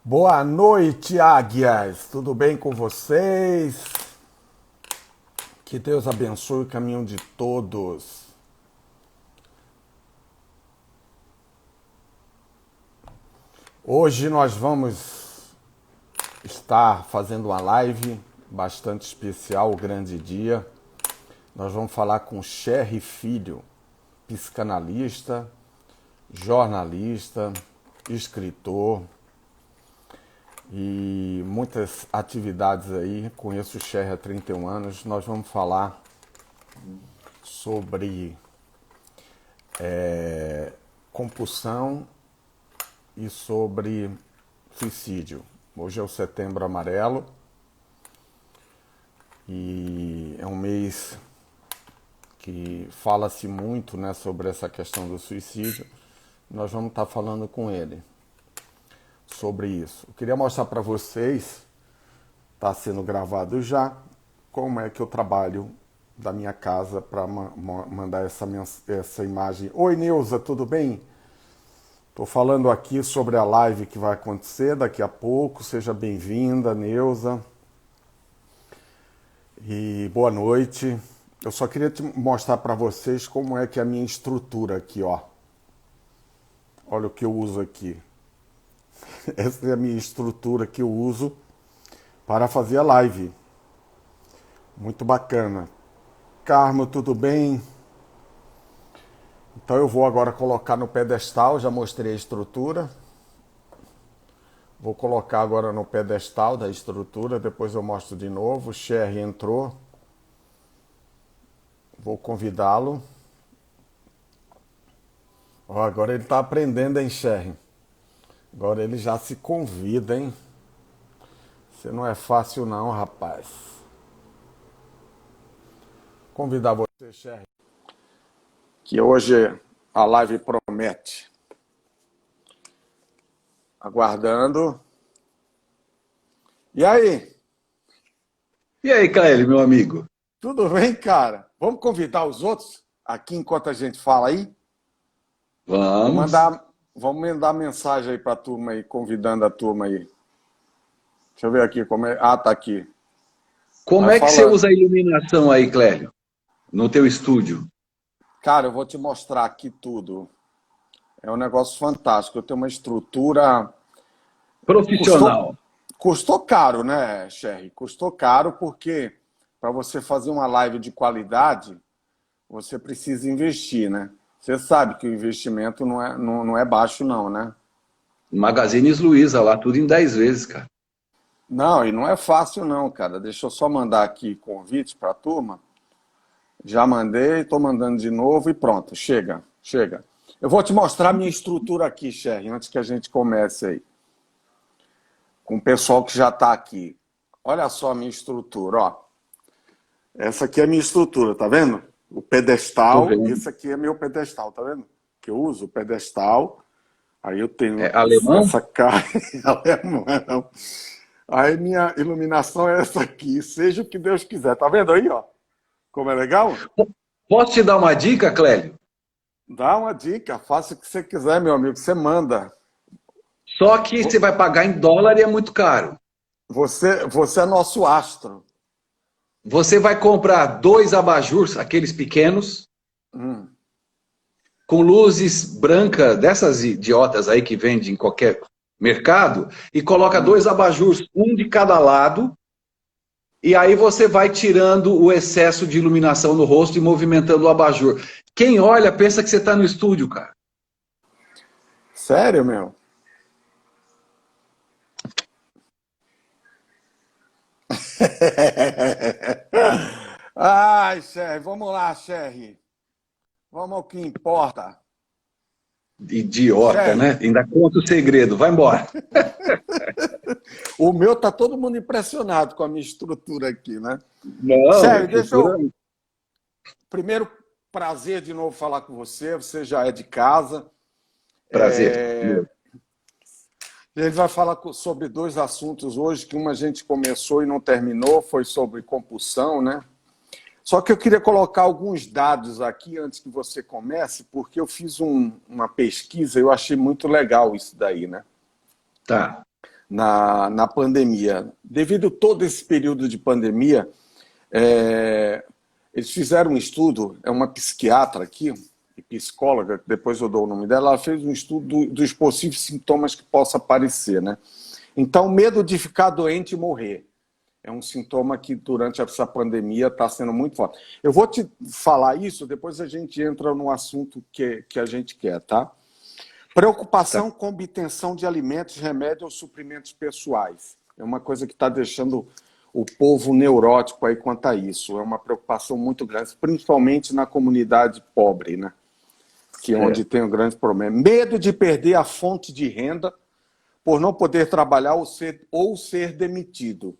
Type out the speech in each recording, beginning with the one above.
Boa noite, águias! Tudo bem com vocês? Que Deus abençoe o caminho de todos. Hoje nós vamos estar fazendo uma live bastante especial, o grande dia. Nós vamos falar com Cherry Filho, psicanalista, jornalista, escritor e muitas atividades aí. Conheço o Cherry há 31 anos. Nós vamos falar sobre compulsão e sobre suicídio. Hoje é o Setembro Amarelo e é um mês que fala-se muito, né, sobre essa questão do suicídio. Nós vamos estar falando com ele sobre isso. Eu queria mostrar para vocês, está sendo gravado já, como é que eu trabalho da minha casa para mandar essa imagem. Oi, Neuza, tudo bem? Estou falando aqui sobre a live que vai acontecer daqui a pouco. Seja bem-vinda, Neuza. E boa noite. Eu só queria te mostrar para vocês como é que é a minha estrutura aqui, ó. Olha o que eu uso aqui. Essa é a minha estrutura que eu uso para fazer a live. Muito bacana. Carmo, tudo bem? Então eu vou agora colocar no pedestal, já mostrei a estrutura. Vou colocar agora no pedestal da estrutura, depois eu mostro de novo. O Cherry entrou. Vou convidá-lo. Ó, agora ele está aprendendo, hein, Cherry? Agora ele já se convida, hein? Você não é fácil não, rapaz. Convidar você, Cherry, que hoje a live promete. Aguardando. E aí? E aí, Clélio, meu amigo? Tudo bem, cara? Vamos convidar os outros aqui enquanto a gente fala aí? Vamos. Vamos mandar mensagem aí para a turma aí, convidando a turma aí. Deixa eu ver aqui como é. Ah, tá aqui. Como Vai é que você falando. usa a iluminação aí, Clélio? No teu estúdio? Cara, eu vou te mostrar aqui tudo. É um negócio fantástico. Eu tenho uma estrutura. Custou, Profissional. custou caro, né, Sherry? Custou caro porque para você fazer uma live de qualidade, você precisa investir, né? Você sabe que o investimento não é baixo, não, né? Magazine Luiza lá, tudo em 10 vezes, cara. Não, e não é fácil, não, cara. Deixa eu só mandar aqui convite para a turma. Já mandei, estou mandando de novo e pronto, chega, chega. Eu vou te mostrar a minha estrutura aqui, Sherry, antes que a gente comece aí. Com o pessoal que já está aqui. Olha só a minha estrutura, ó. Essa aqui é a minha estrutura, tá vendo? O Tô pedestal, vendo. esse aqui é meu pedestal, tá vendo? Que eu uso o pedestal. Aí eu tenho É alemão? essa cara em alemão. Aí minha iluminação é essa aqui, seja o que Deus quiser. Tá vendo aí, ó? Como é legal? Posso te dar uma dica, Clélio? Dá uma dica, faça o que você quiser, meu amigo, você manda. Só que você vai pagar em dólar e é muito caro. Você é nosso astro. Você vai comprar 2 abajures, aqueles pequenos, Hum. com luzes brancas, dessas idiotas aí que vende em qualquer mercado, e coloca 2 abajures, um de cada lado. E aí você vai tirando o excesso de iluminação no rosto e movimentando o abajur. Quem olha pensa que você está no estúdio, cara. Sério, meu? Ai, Sherry, vamos lá, Sherry. Vamos ao que importa. Idiota, Sherry, né? Ainda conta o segredo. Vai embora. o meu tá todo mundo impressionado com a minha estrutura aqui, né? Não, Sherry, deixa estrutura. eu. Primeiro, prazer de novo falar com você. Você já é de casa. Prazer. A gente vai falar sobre dois assuntos hoje, que uma a gente começou e não terminou, foi sobre compulsão, né? Só que eu queria colocar alguns dados aqui antes que você comece, porque eu fiz uma pesquisa e eu achei muito legal isso daí, né? Tá. na pandemia. Devido a todo esse período de pandemia, eles fizeram um estudo, é uma psiquiatra aqui, e psicóloga, depois eu dou o nome dela, ela fez um estudo dos possíveis sintomas que possa aparecer, né? Então, medo de ficar doente e morrer. É um sintoma que durante essa pandemia está sendo muito forte. Eu vou te falar isso, depois a gente entra no assunto que a gente quer, tá? Preocupação com obtenção de alimentos, remédios ou suprimentos pessoais. É uma coisa que está deixando o povo neurótico aí quanto a isso. É uma preocupação muito grande, principalmente na comunidade pobre, né? Que é onde tem um grande problema. Medo de perder a fonte de renda por não poder trabalhar ou ser demitido.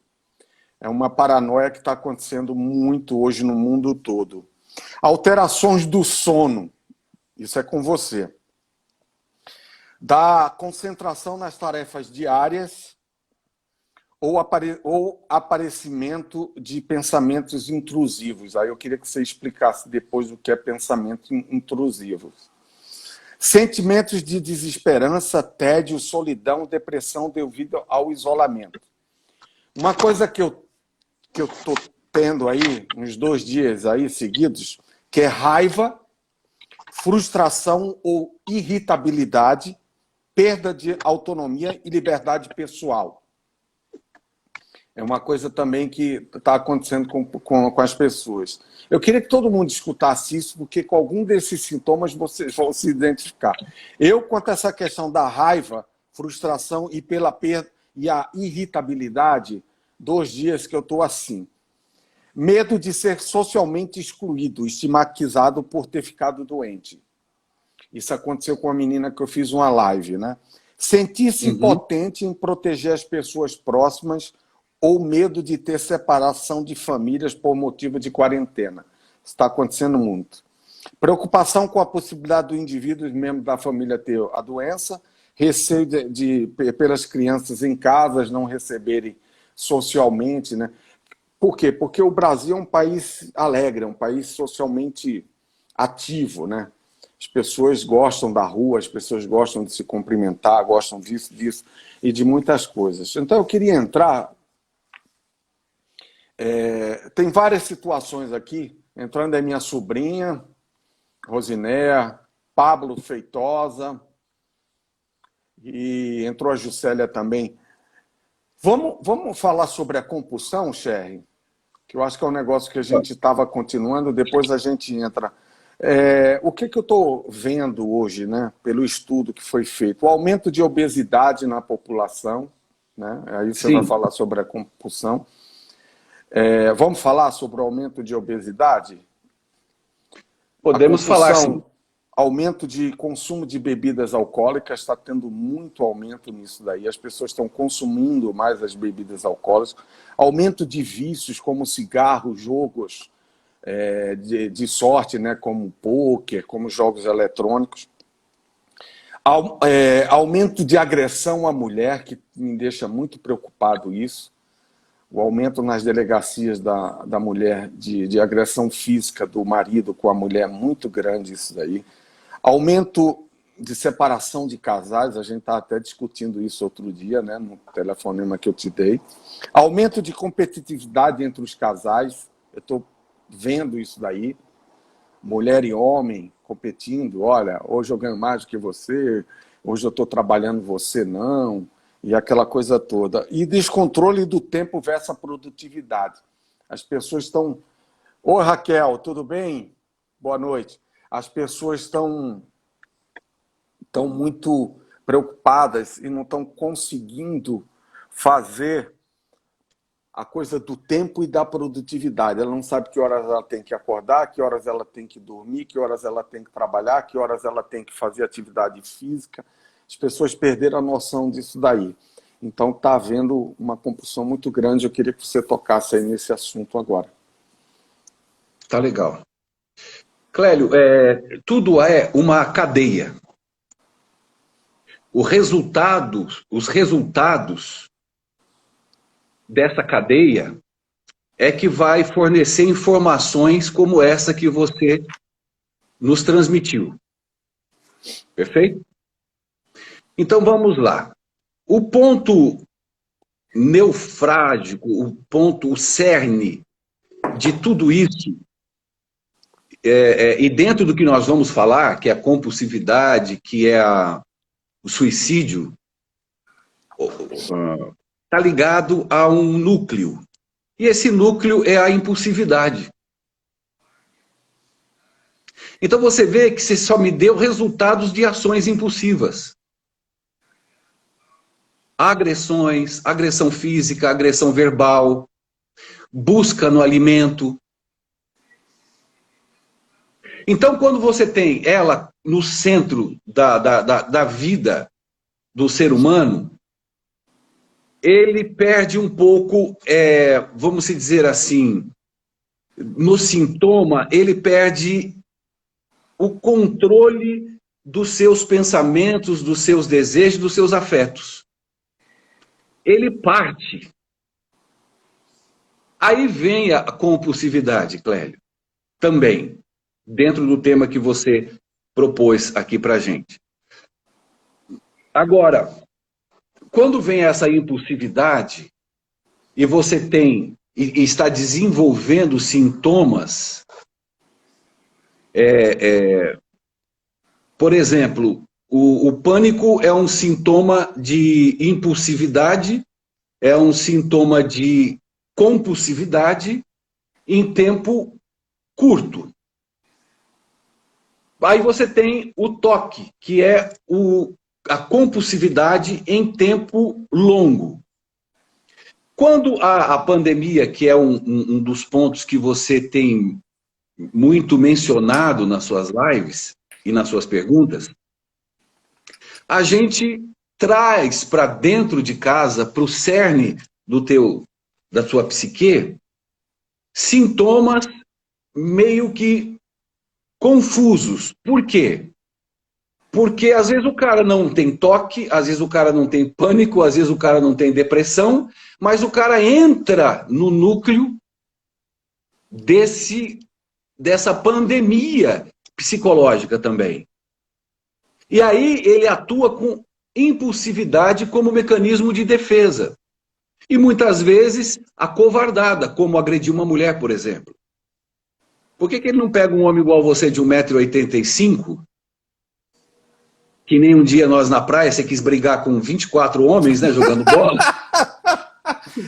É uma paranoia que está acontecendo muito hoje no mundo todo. Alterações do sono. Isso é com você. Da concentração nas tarefas diárias ou aparecimento de pensamentos intrusivos. Aí eu queria que você explicasse depois o que é pensamento intrusivo. Sentimentos de desesperança, tédio, solidão, depressão devido ao isolamento. Uma coisa que eu estou tendo aí, uns 2 dias aí seguidos, que é raiva, frustração ou irritabilidade, perda de autonomia e liberdade pessoal. É uma coisa também que está acontecendo com as pessoas. Eu queria que todo mundo escutasse isso, porque com algum desses sintomas vocês vão se identificar. Eu, quanto a essa questão da raiva, frustração e pela perda e a irritabilidade, 2 dias que eu estou assim. Medo de ser socialmente excluído, estigmatizado por ter ficado doente. Isso aconteceu com a menina que eu fiz uma live, né? Sentir-se impotente em proteger as pessoas próximas ou medo de ter separação de famílias por motivo de quarentena. Isso está acontecendo muito. Preocupação com a possibilidade do indivíduo e membro da família ter a doença, receio pelas crianças em casas não receberem socialmente, né? Por quê? Porque o Brasil é um país alegre, é um país socialmente ativo, né? As pessoas gostam da rua, as pessoas gostam de se cumprimentar, gostam disso e de muitas coisas. Então eu queria entrar... tem várias situações aqui, entrando é minha sobrinha, Rosinéia, Pablo Feitosa, e entrou a Juscelia também. Vamos falar sobre a compulsão, Sherry? Que eu acho que é um negócio que a gente estava continuando, depois a gente entra. O que eu estou vendo hoje, né, pelo estudo que foi feito? O aumento de obesidade na população, né? Aí você vai falar sobre a compulsão. Vamos falar sobre o aumento de obesidade? Podemos falar, sim. Aumento de consumo de bebidas alcoólicas, está tendo muito aumento nisso daí. As pessoas estão consumindo mais as bebidas alcoólicas. Aumento de vícios como cigarro, jogos de sorte, né, como pôquer, como jogos eletrônicos. Aumento de agressão à mulher, que me deixa muito preocupado isso. O aumento nas delegacias da mulher de agressão física do marido com a mulher é muito grande isso daí. Aumento de separação de casais, a gente está até discutindo isso outro dia, né, no telefonema que eu te dei. Aumento de competitividade entre os casais, eu estou vendo isso daí. Mulher e homem competindo, olha, hoje eu ganho mais do que você, hoje eu estou trabalhando, você não... E aquela coisa toda. E descontrole do tempo versus a produtividade. As pessoas estão... Oi, Raquel, tudo bem? Boa noite. As pessoas estão muito preocupadas e não estão conseguindo fazer a coisa do tempo e da produtividade. Ela não sabe que horas ela tem que acordar, que horas ela tem que dormir, que horas ela tem que trabalhar, que horas ela tem que fazer atividade física. As pessoas perderam a noção disso daí. Então está havendo uma compulsão muito grande. Eu queria que você tocasse aí nesse assunto agora. Tá legal. Clélio, tudo é uma cadeia. Os resultados dessa cadeia é que vai fornecer informações como essa que você nos transmitiu. Perfeito? Então vamos lá. O ponto neufrágico, o ponto, o cerne de tudo isso, e dentro do que nós vamos falar, que é a compulsividade, que é o suicídio, está ligado a um núcleo. E esse núcleo é a impulsividade. Então você vê que você só me deu resultados de ações impulsivas. Agressões, agressão física, agressão verbal, busca no alimento. Então, quando você tem ela no centro da vida do ser humano, ele perde um pouco, vamos dizer assim, no sintoma, ele perde o controle dos seus pensamentos, dos seus desejos, dos seus afetos. Ele parte. Aí vem a compulsividade, Clélio, também, dentro do tema que você propôs aqui para a gente. Agora, quando vem essa impulsividade, e você tem, e está desenvolvendo sintomas, por exemplo, o pânico é um sintoma de impulsividade, é um sintoma de compulsividade em tempo curto. Aí você tem o toque, que é a compulsividade em tempo longo. Quando a pandemia, que é um dos pontos que você tem muito mencionado nas suas lives e nas suas perguntas, a gente traz para dentro de casa, para o cerne da sua psique, sintomas meio que confusos. Por quê? Porque às vezes o cara não tem toque, às vezes o cara não tem pânico, às vezes o cara não tem depressão, mas o cara entra no núcleo dessa pandemia psicológica também. E aí ele atua com impulsividade como mecanismo de defesa. E muitas vezes acovardada, como agredir uma mulher, por exemplo. Por que ele não pega um homem igual você de 1,85 m, que nem um dia nós na praia, você quis brigar com 24 homens, né, jogando bola?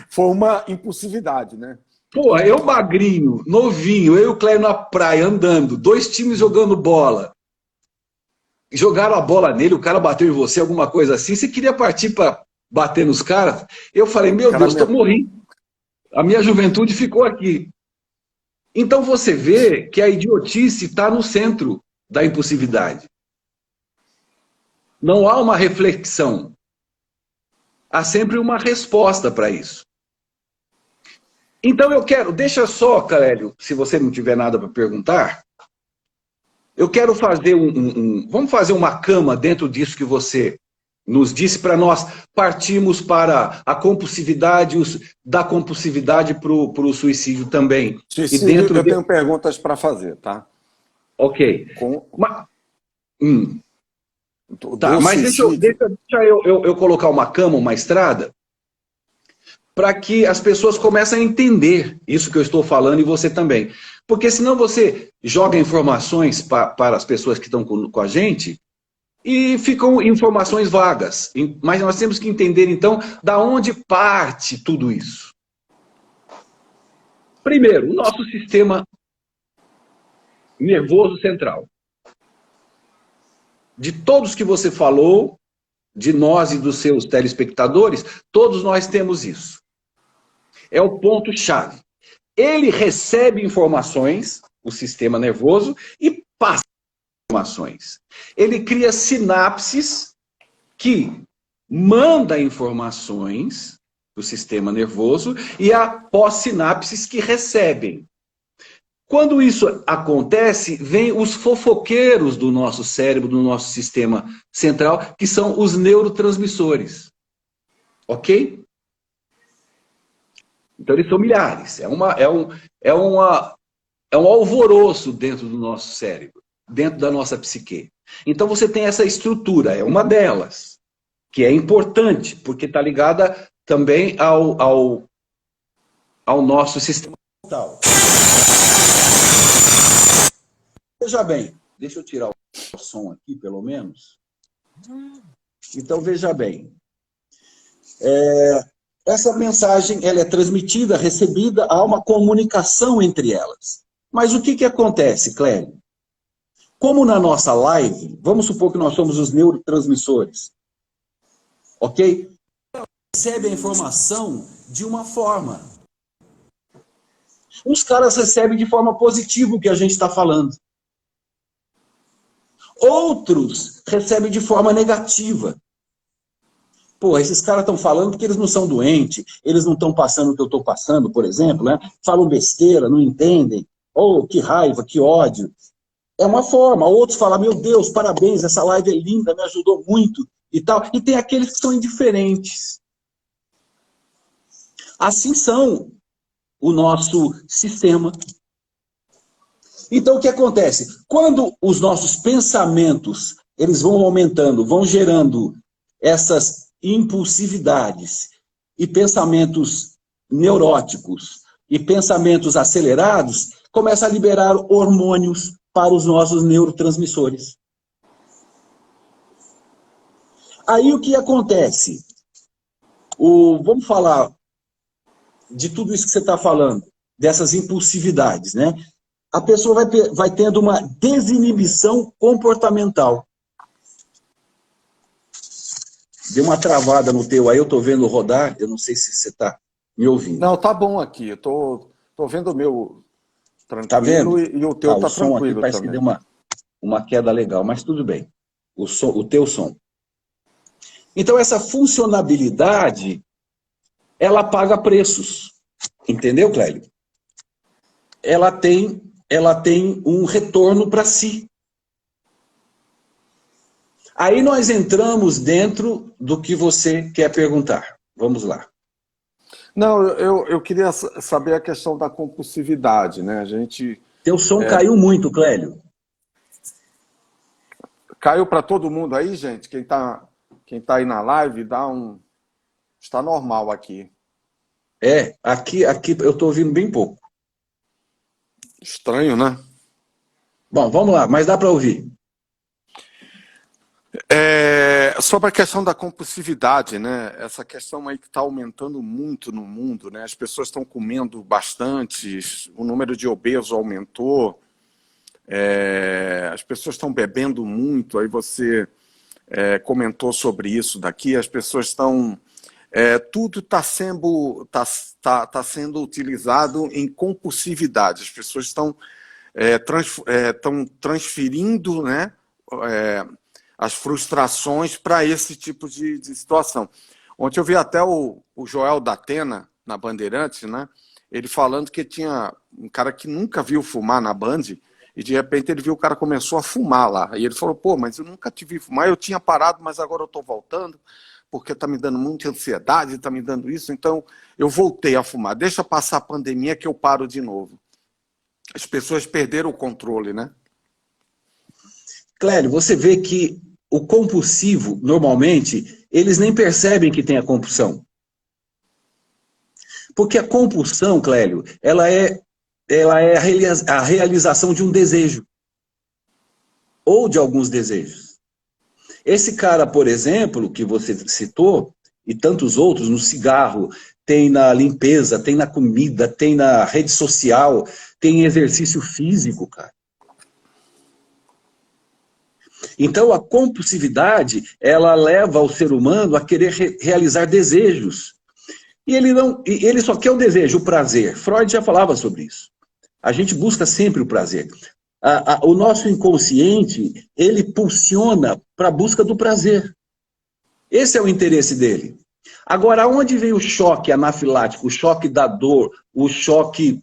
Foi uma impulsividade, né? Pô, eu magrinho, novinho, eu e o Cléio na praia, andando, 2 times jogando bola. Jogaram a bola nele, o cara bateu em você, alguma coisa assim, você queria partir para bater nos caras? Eu falei, meu Deus, estou morrendo. A minha juventude ficou aqui. Então você vê que a idiotice está no centro da impulsividade. Não há uma reflexão. Há sempre uma resposta para isso. Então eu quero, deixa só, Clélio, se você não tiver nada para perguntar, eu quero fazer vamos fazer uma cama dentro disso que você nos disse, para nós partirmos para a compulsividade, da compulsividade para o suicídio também. Suicídio, e dentro eu tenho perguntas para fazer, tá? Ok. Tá, mas deixa eu colocar uma cama, uma estrada, para que as pessoas comecem a entender isso que eu estou falando e você também. Porque senão você joga informações para as pessoas que estão com a gente e ficam informações vagas. Mas nós temos que entender, então, da onde parte tudo isso. Primeiro, o nosso sistema nervoso central. De todos que você falou, de nós e dos seus telespectadores, todos nós temos isso. É o ponto-chave. Ele recebe informações, o sistema nervoso, e passa informações. Ele cria sinapses que manda informações do sistema nervoso e há pós-sinapses que recebem. Quando isso acontece, vem os fofoqueiros do nosso cérebro, do nosso sistema central, que são os neurotransmissores. Ok? Então eles são milhares. É um alvoroço dentro do nosso cérebro, dentro da nossa psique. Então você tem essa estrutura, é uma delas, que é importante, porque está ligada também ao nosso sistema mental. Veja bem, deixa eu tirar o som aqui, pelo menos. Então, veja bem. Essa mensagem ela é transmitida, recebida, há uma comunicação entre elas. Mas o que acontece, Clélio? Como na nossa live, vamos supor que nós somos os neurotransmissores, ok? Recebe a informação de uma forma. Uns caras recebem de forma positiva o que a gente está falando. Outros recebem de forma negativa. Pô, esses caras estão falando porque eles não são doentes, eles não estão passando o que eu estou passando, por exemplo, né? Falam besteira, não entendem. Oh, que raiva, que ódio. É uma forma. Outros falam, meu Deus, parabéns, essa live é linda, me ajudou muito e tal. E tem aqueles que são indiferentes. Assim são o nosso sistema. Então, o que acontece? Quando os nossos pensamentos, eles vão aumentando, vão gerando essas impulsividades e pensamentos neuróticos e pensamentos acelerados, começa a liberar hormônios para os nossos neurotransmissores. Aí o que acontece? Vamos falar de tudo isso que você está falando, dessas impulsividades, né? A pessoa vai tendo uma desinibição comportamental. Deu uma travada no teu aí, eu estou vendo rodar, eu não sei se você está me ouvindo. Não, tá bom aqui, eu tô vendo o meu tranquilo, tá vendo? E o teu tá o som tranquilo aqui parece também. Que deu uma queda legal, mas tudo bem. O teu som. Então essa funcionabilidade, ela paga preços. Entendeu, Clélio? Ela tem um retorno para si. Aí nós entramos dentro do que você quer perguntar. Vamos lá. Não, eu queria saber a questão da compulsividade, né? A gente... Teu som caiu muito, Clélio. Caiu para todo mundo aí, gente? Quem tá aí na live, está normal aqui. Aqui eu estou ouvindo bem pouco. Estranho, né? Bom, vamos lá, mas dá para ouvir. Sobre a questão da compulsividade, né? Essa questão aí que está aumentando muito no mundo, né? As pessoas estão comendo bastante, o número de obesos aumentou, as pessoas estão bebendo muito, aí você comentou sobre isso daqui, as pessoas estão... tudo está sendo utilizado em compulsividade, as pessoas estão transferindo, né, as frustrações para esse tipo de situação. Ontem eu vi até o Joel da Atena, na Bandeirantes, né, ele falando que tinha um cara que nunca viu fumar na Band, e de repente ele viu o cara começou a fumar lá. E ele falou, pô, mas eu nunca te vi fumar, eu tinha parado, mas agora eu estou voltando, porque está me dando muita ansiedade, está me dando isso, então eu voltei a fumar. Deixa passar a pandemia que eu paro de novo. As pessoas perderam o controle, né? Clélio, você vê que o compulsivo, normalmente, eles nem percebem que tem a compulsão. Porque a compulsão, Clélio, ela é a realização de um desejo. Ou de alguns desejos. Esse cara, por exemplo, que você citou, e tantos outros, no cigarro, tem na limpeza, tem na comida, tem na rede social, tem em exercício físico, cara. Então a compulsividade, ela leva o ser humano a querer realizar desejos. E ele só quer o desejo, o prazer. Freud já falava sobre isso. A gente busca sempre o prazer. O nosso inconsciente, ele pulsiona para a busca do prazer. Esse é o interesse dele. Agora, onde vem o choque anafilático, o choque da dor, o choque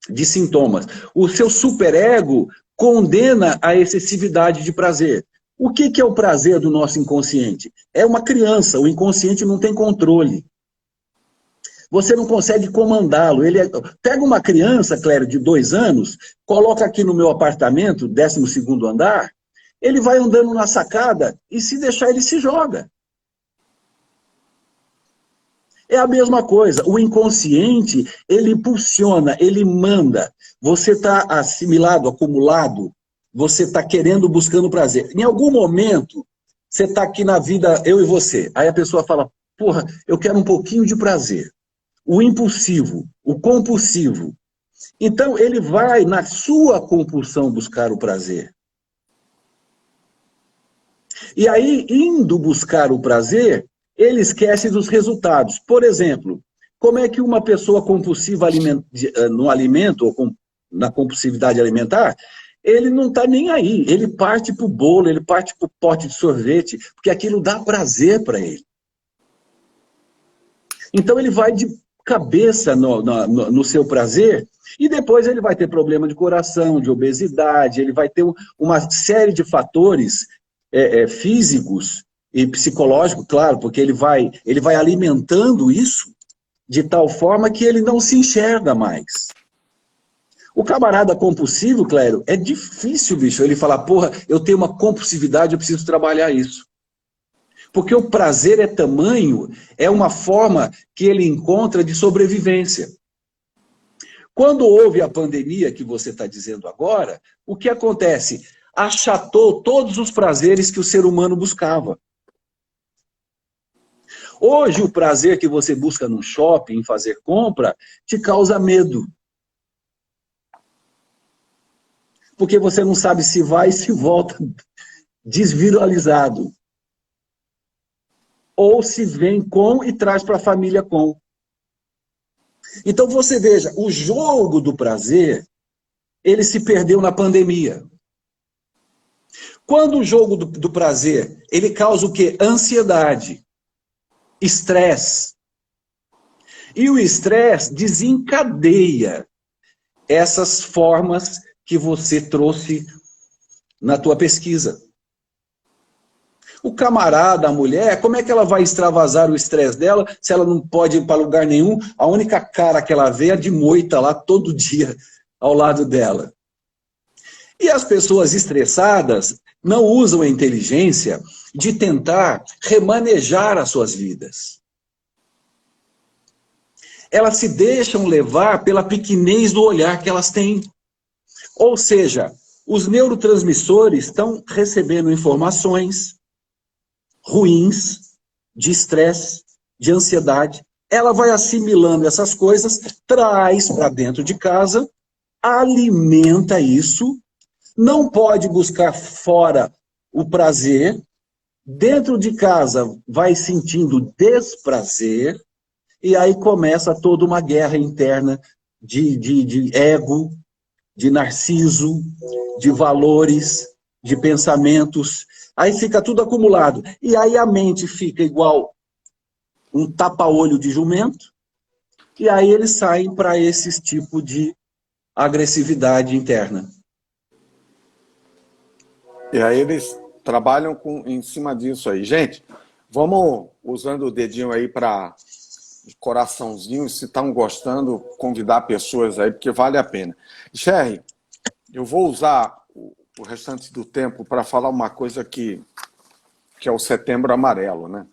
de sintomas? O seu superego condena a excessividade de prazer. O que é o prazer do nosso inconsciente? É uma criança, o inconsciente não tem controle. Você não consegue comandá-lo. Pega uma criança, Clélio, de 2 anos, coloca aqui no meu apartamento, 12º andar, ele vai andando na sacada e se deixar ele se joga. É a mesma coisa. O inconsciente, ele impulsiona, ele manda. Você está assimilado, acumulado, você está querendo, buscando prazer. Em algum momento, você está aqui na vida, eu e você. Aí a pessoa fala, porra, eu quero um pouquinho de prazer. O impulsivo, o compulsivo. Então, ele vai, na sua compulsão, buscar o prazer. E aí, indo buscar o prazer, ele esquece dos resultados. Por exemplo, como é que uma pessoa compulsiva no alimento, ou na compulsividade alimentar, ele não está nem aí. Ele parte para o bolo, ele parte para o pote de sorvete, porque aquilo dá prazer para ele. Então, ele vai de cabeça no seu prazer, e depois ele vai ter problema de coração, de obesidade, ele vai ter uma série de fatores físicos e psicológicos, claro, porque ele vai alimentando isso de tal forma que ele não se enxerga mais. O camarada compulsivo, Clério, é difícil, bicho, ele falar, porra, eu tenho uma compulsividade, eu preciso trabalhar isso. Porque o prazer é tamanho, é uma forma que ele encontra de sobrevivência. Quando houve a pandemia que você está dizendo agora, o que acontece? Achatou todos os prazeres que o ser humano buscava. Hoje, o prazer que você busca no shopping, em fazer compra, te causa medo. Porque você não sabe se vai e se volta desviralizado. Ou se vem com e traz para a família com. Então você veja, o jogo do prazer, ele se perdeu na pandemia. Quando o jogo do prazer, ele causa o quê? Ansiedade, estresse. E o estresse desencadeia essas formas que você trouxe na tua pesquisa. O camarada, a mulher, como é que ela vai extravasar o estresse dela se ela não pode ir para lugar nenhum? A única cara que ela vê é a de moita lá todo dia ao lado dela. E as pessoas estressadas não usam a inteligência de tentar remanejar as suas vidas. Elas se deixam levar pela pequenez do olhar que elas têm. Ou seja, os neurotransmissores estão recebendo informações ruins, de estresse, de ansiedade. Ela vai assimilando essas coisas, traz para dentro de casa, alimenta isso, não pode buscar fora o prazer, dentro de casa vai sentindo desprazer, e aí começa toda uma guerra interna de ego, de narciso, de valores, de pensamentos. Aí fica tudo acumulado. E aí a mente fica igual um tapa-olho de jumento, e aí eles saem para esse tipo de agressividade interna. E aí eles trabalham em cima disso aí. Gente, vamos usando o dedinho aí para coraçãozinho, se estão gostando, convidar pessoas aí, porque vale a pena. Sherry, eu vou usar o restante do tempo para falar uma coisa que é o Setembro Amarelo, né?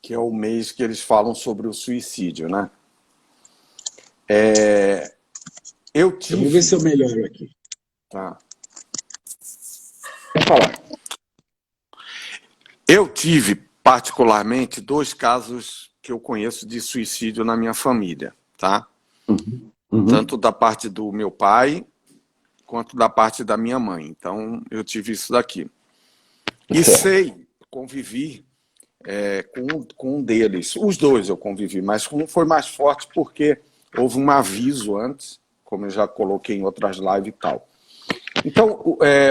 Que é o mês que eles falam sobre o suicídio, né? Eu vou ver se eu melhoro aqui. Tá. Vou falar. Eu tive, particularmente, 2 casos que eu conheço de suicídio na minha família, tá? Uhum. Tanto da parte do meu pai, quanto da parte da minha mãe. Então, eu tive isso daqui. E sei, convivi com um deles. Os 2 eu convivi, mas um foi mais forte porque houve um aviso antes, como eu já coloquei em outras lives e tal. Então,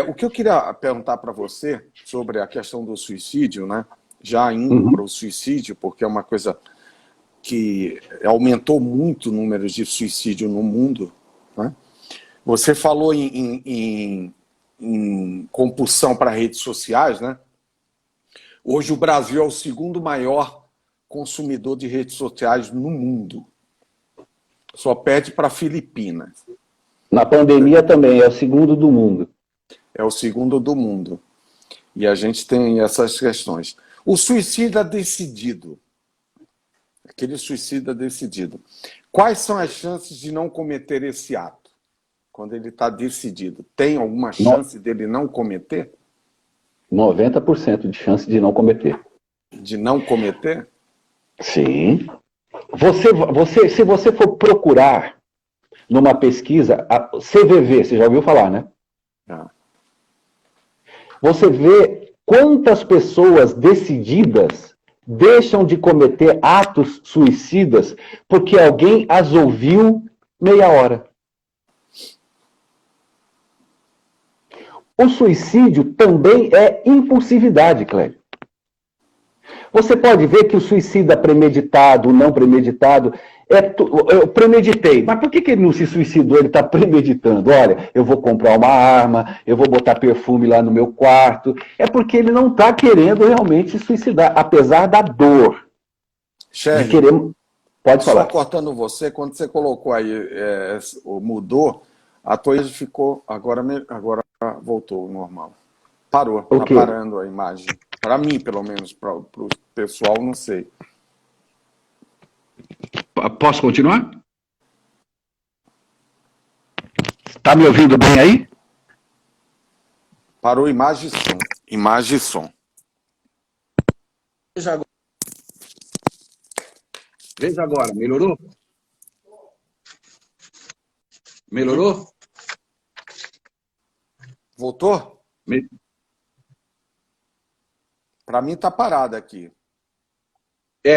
o que eu queria perguntar para você sobre a questão do suicídio, né? Já indo para o suicídio, porque é uma coisa que aumentou muito o número de suicídio no mundo, né? Você falou em compulsão para redes sociais, né? Hoje o Brasil é o 2º maior consumidor de redes sociais no mundo. Só perde para a Filipinas. Na pandemia também, é o 2º do mundo. É o 2º do mundo. E a gente tem essas questões. O suicídio decidido, aquele suicida decidido. Quais são as chances de não cometer esse ato? Quando ele está decidido, tem alguma chance dele não cometer? 90% de chance de não cometer. De não cometer? Sim. Se você for procurar numa pesquisa, a CVV, você já ouviu falar, né? Ah. Você vê quantas pessoas decididas deixam de cometer atos suicidas porque alguém as ouviu meia hora. O suicídio também é impulsividade, Cléber. Você pode ver que o suicida premeditado, não premeditado, eu premeditei. Mas por que ele não se suicidou? Ele está premeditando. Olha, eu vou comprar uma arma, eu vou botar perfume lá no meu quarto. É porque ele não está querendo realmente se suicidar, apesar da dor. Sérgio, de querer... Pode falar. Só cortando você, quando você colocou aí, mudou, a tua imagem ficou, agora voltou ao normal. Parou, tá parando a imagem. Para mim, pelo menos, para o pessoal, não sei. Posso continuar? Tá me ouvindo bem aí? Parou imagem e som. Imagem e som. Veja agora, melhorou? Melhorou? Voltou? Para mim tá parado aqui.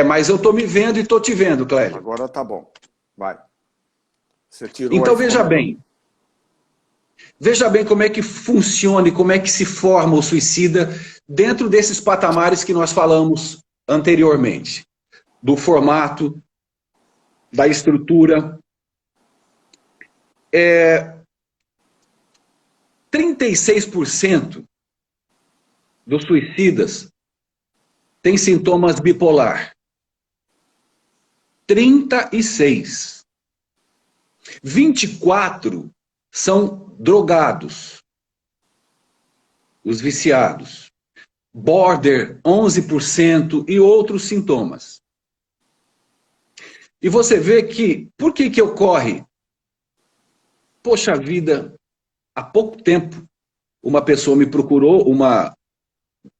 Mas eu tô me vendo e tô te vendo, Cléber. Agora tá bom. Vai. Você tirou. Então veja bem. Veja bem como é que funciona e como é que se forma o suicida dentro desses patamares que nós falamos anteriormente. Do formato, da estrutura. 36% dos suicidas têm sintomas bipolar. 36. 24 são drogados, os viciados. Border, 11% e outros sintomas. E você vê que, por que ocorre? Poxa vida, há pouco tempo, uma pessoa me procurou,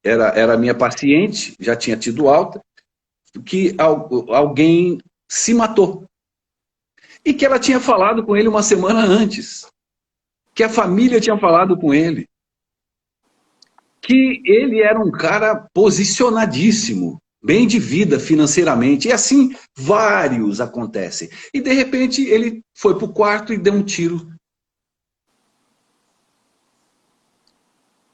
era minha paciente, já tinha tido alta, que alguém se matou. E que ela tinha falado com ele uma semana antes. Que a família tinha falado com ele. Que ele era um cara posicionadíssimo, bem de vida financeiramente. E assim, vários acontecem. E de repente, ele foi para o quarto e deu um tiro.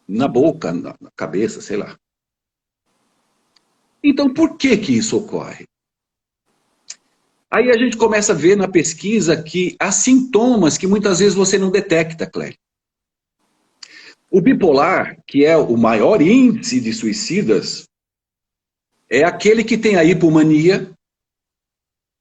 Na boca, na cabeça, sei lá. Então, por que isso ocorre? Aí a gente começa a ver na pesquisa que há sintomas que muitas vezes você não detecta, Cléber. O bipolar, que é o maior índice de suicidas, é aquele que tem a hipomania,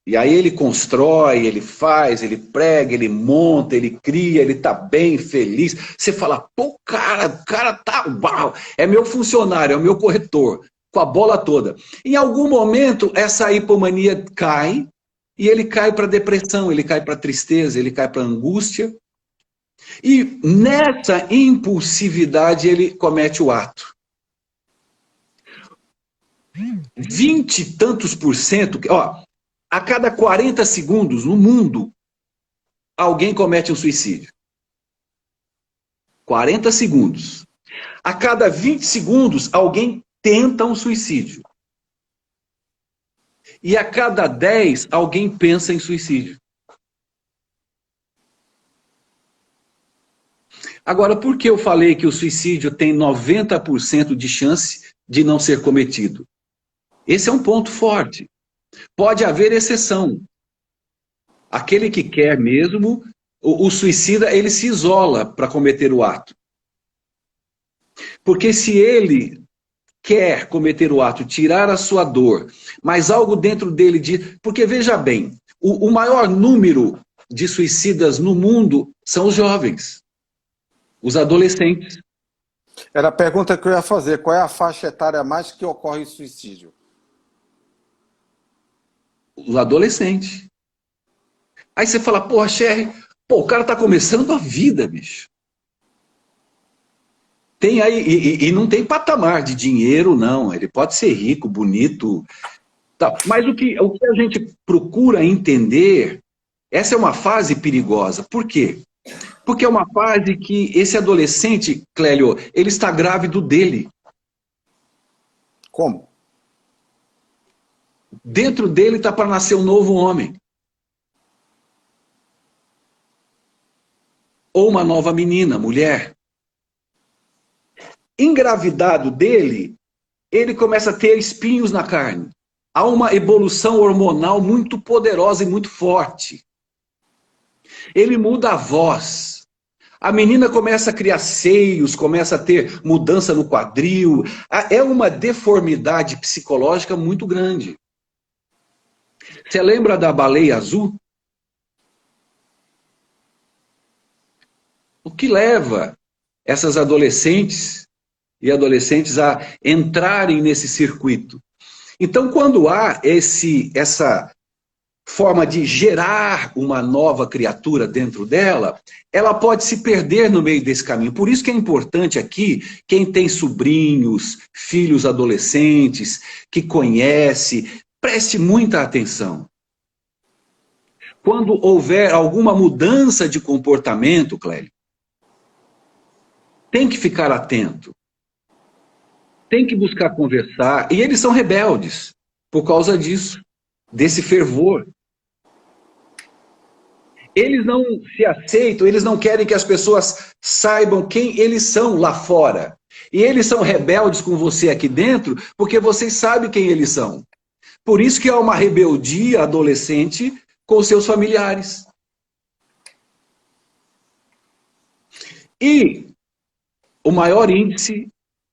e aí ele constrói, ele faz, ele prega, ele monta, ele cria, ele tá bem, feliz. Você fala, pô, o cara tá, uau, é meu funcionário, é o meu corretor, com a bola toda. Em algum momento, essa hipomania cai, e ele cai para depressão, ele cai para tristeza, ele cai para angústia. E nessa impulsividade ele comete o ato. 20 e tantos %, a cada 40 segundos no mundo, alguém comete um suicídio. 40 segundos. A cada 20 segundos, alguém tenta um suicídio. E a cada 10, alguém pensa em suicídio. Agora, por que eu falei que o suicídio tem 90% de chance de não ser cometido? Esse é um ponto forte. Pode haver exceção. Aquele que quer mesmo, o suicida, ele se isola para cometer o ato. Porque se ele quer cometer o ato, tirar a sua dor, mas algo dentro dele diz... Porque veja bem, o maior número de suicidas no mundo são os jovens. Os adolescentes. Era a pergunta que eu ia fazer. Qual é a faixa etária mais que ocorre suicídio? o adolescente. Aí você fala, porra, Sherry, pô, o cara tá começando a vida, bicho. Tem aí, e não tem patamar de dinheiro, não. Ele pode ser rico, bonito, tal. Mas o que a gente procura entender, essa é uma fase perigosa. Por quê? Porque é uma fase que esse adolescente, Clélio, ele está grávido dele. Como? Dentro dele está para nascer um novo homem. Ou uma nova menina, mulher. Engravidado dele, ele começa a ter espinhos na carne. Há uma evolução hormonal muito poderosa e muito forte. Ele muda a voz. A menina começa a criar seios, começa a ter mudança no quadril. É uma deformidade psicológica muito grande. Você lembra da baleia azul? O que leva essas adolescentes e adolescentes a entrarem nesse circuito? Então, quando há essa forma de gerar uma nova criatura dentro dela, ela pode se perder no meio desse caminho. Por isso que é importante aqui, quem tem sobrinhos, filhos adolescentes, que conhece, preste muita atenção. Quando houver alguma mudança de comportamento, Clélio, tem que ficar atento. Tem que buscar conversar. E eles são rebeldes por causa disso, desse fervor. Eles não se aceitam, eles não querem que as pessoas saibam quem eles são lá fora. E eles são rebeldes com você aqui dentro, porque vocês sabem quem eles são. Por isso que há uma rebeldia adolescente com os seus familiares. E o maior índice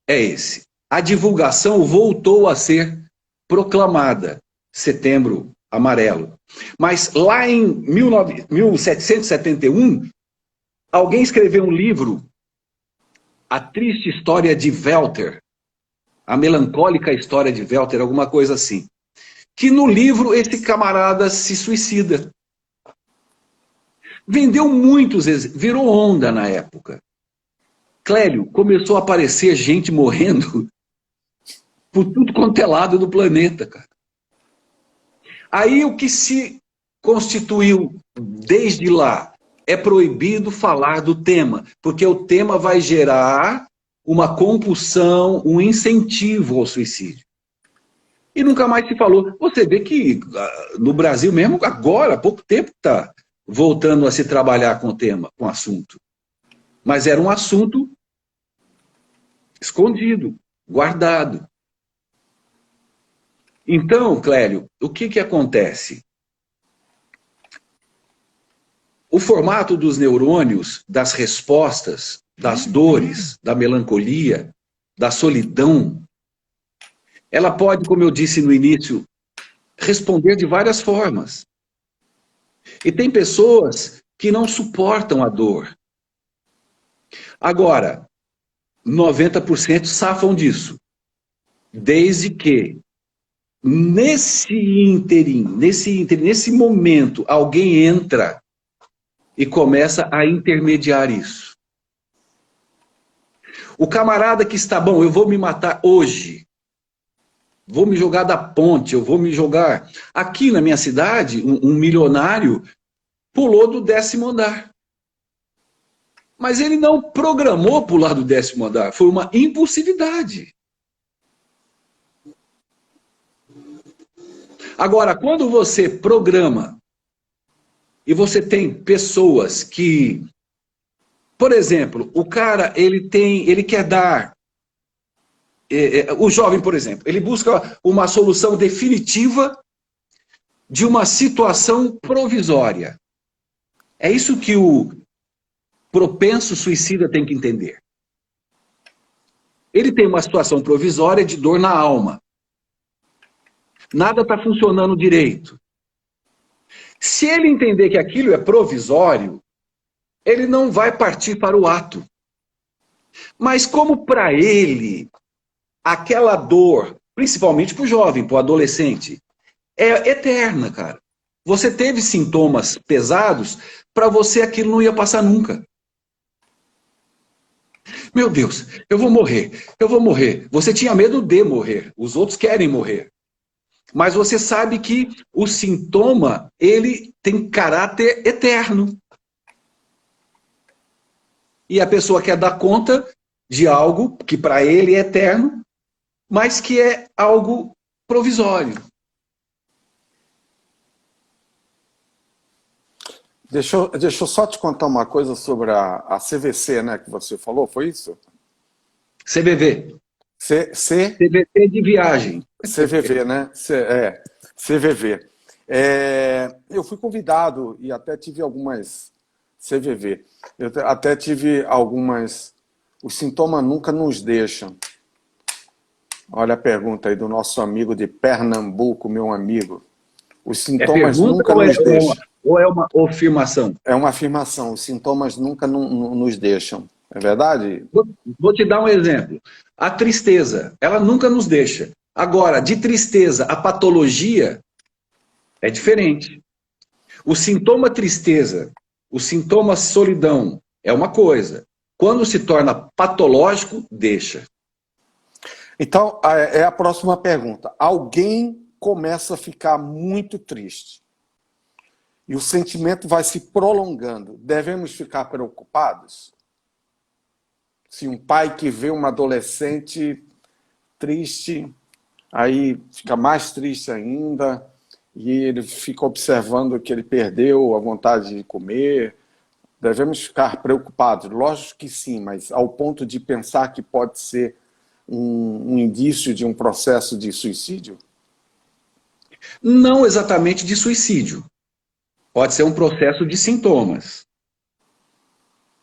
é esse. A divulgação voltou a ser proclamada. Setembro Amarelo. Mas lá em 1771, alguém escreveu um livro, A Triste História de Werther, A Melancólica História de Werther, alguma coisa assim. Que no livro esse camarada se suicida. Vendeu muitos, virou onda na época. Clélio, começou a aparecer gente morrendo por tudo quanto é lado do planeta, cara. Aí o que se constituiu desde lá é proibido falar do tema, porque o tema vai gerar uma compulsão, um incentivo ao suicídio. E nunca mais se falou. Você vê que no Brasil mesmo, agora, há pouco tempo, está voltando a se trabalhar com o tema, com o assunto. Mas era um assunto escondido, guardado. Então, Clélio, o que acontece? O formato dos neurônios, das respostas, das dores, da melancolia, da solidão, ela pode, como eu disse no início, responder de várias formas. E tem pessoas que não suportam a dor. Agora, 90% safam disso. Desde que, nesse momento, alguém entra e começa a intermediar isso. O camarada que está, bom, eu vou me matar hoje. Vou me jogar da ponte, eu vou me jogar... Aqui na minha cidade, um milionário pulou do 10º andar. Mas ele não programou pular do 10º andar, foi uma impulsividade. Agora, quando você programa, e você tem pessoas que... Por exemplo, o cara, ele quer dar... O jovem, por exemplo, ele busca uma solução definitiva de uma situação provisória. É isso que o propenso suicida tem que entender. Ele tem uma situação provisória de dor na alma. Nada está funcionando direito. Se ele entender que aquilo é provisório, ele não vai partir para o ato. Mas como para ele... Aquela dor, principalmente para o jovem, para o adolescente, é eterna, cara. Você teve sintomas pesados, para você aquilo não ia passar nunca. Meu Deus, eu vou morrer, eu vou morrer. Você tinha medo de morrer, os outros querem morrer. Mas você sabe que o sintoma, ele tem caráter eterno. E a pessoa quer dar conta de algo que para ele é eterno, mas que é algo provisório. Deixa eu só te contar uma coisa sobre a CVC, né, que você falou, foi isso? CVV. CVV de viagem. CVV, né? CVV. Eu fui convidado e até tive algumas CVV. Eu até tive algumas. Os sintomas nunca nos deixam. Olha a pergunta aí do nosso amigo de Pernambuco, meu amigo. Os sintomas nunca nos deixam. Ou é uma afirmação? É uma afirmação. Os sintomas nunca nos deixam. É verdade? Vou te dar um exemplo. A tristeza, ela nunca nos deixa. Agora, de tristeza a patologia é diferente. O sintoma tristeza, o sintoma solidão é uma coisa. Quando se torna patológico, deixa. Então, é a próxima pergunta. Alguém começa a ficar muito triste e o sentimento vai se prolongando. Devemos ficar preocupados? Se um pai que vê uma adolescente triste, aí fica mais triste ainda, e ele fica observando que ele perdeu a vontade de comer, devemos ficar preocupados? Lógico que sim, mas ao ponto de pensar que pode ser um indício de um processo de suicídio? Não exatamente de suicídio. Pode ser um processo de sintomas.